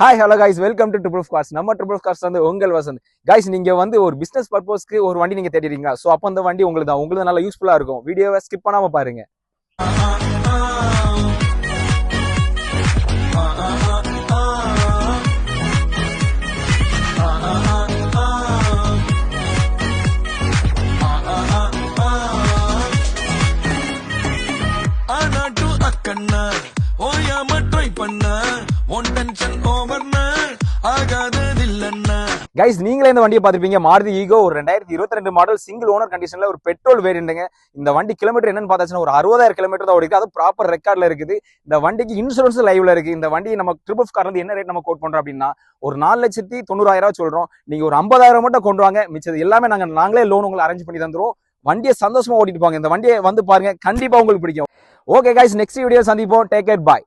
Hi hello guys, welcome to triple cars. நம்ம triple cars வந்து உங்கள் வசந்த். கைஸ், நீங்க வந்து ஒரு பிசினஸ் பர்பஸ்க்கு ஒரு வண்டி நீங்க தேடிறீங்களா? சோ அப்ப அந்த வண்டி உங்களுக்கு தான், உங்களுக்கு நல்லா யூஸ்ஃபுல்லா இருக்கும். வீடியோவை ஸ்கிப் பண்ணாம பாருங்க. கைஸ், நீங்களே இந்த வண்டியை பார்த்திருப்பீங்க. மாருதி ஈகோ ஒரு 2022 மாடல் சிங்கிள் ஓனர் கண்டிஷன்ல ஒரு பெட்ரோல் வேரியண்ட்டுங்க. இந்த வண்டி கிலோமீட்டர் என்னன்னு பார்த்தாச்சுன்னா ஒரு 60,000 கிலோமீட்டர் தான் ஓடிருக்கு. அது ப்ராப்பர் ரெக்கார்ட்ல இருக்குது. இந்த வண்டிக்கு இன்சூரன்ஸ் லைவ்ல இருக்கு. இந்த வண்டி நம்ம ட்ரிபிள் கார் வந்து என்ன ரேட் நம்ம கோட் பண்றோம் அப்படின்னா ஒரு 4,90,000 சொல்றோம். நீங்க ஒரு 50,000 மட்டும் கொண்டு வாங்க, மிச்சது எல்லாமே நாங்களே லோன் உங்களுக்கு அரேஞ்ச் பண்ணி தந்துருவோம். வண்டியை சந்தோஷமா ஓட்டிட்டு போங்க. இந்த வண்டியை வந்து பாருங்க, கண்டிப்பா உங்களுக்கு பிடிக்கும். ஓகே கைஸ், நெக்ஸ்ட் வீடியோ சந்திப்போம். டேக் கேர், பாய்.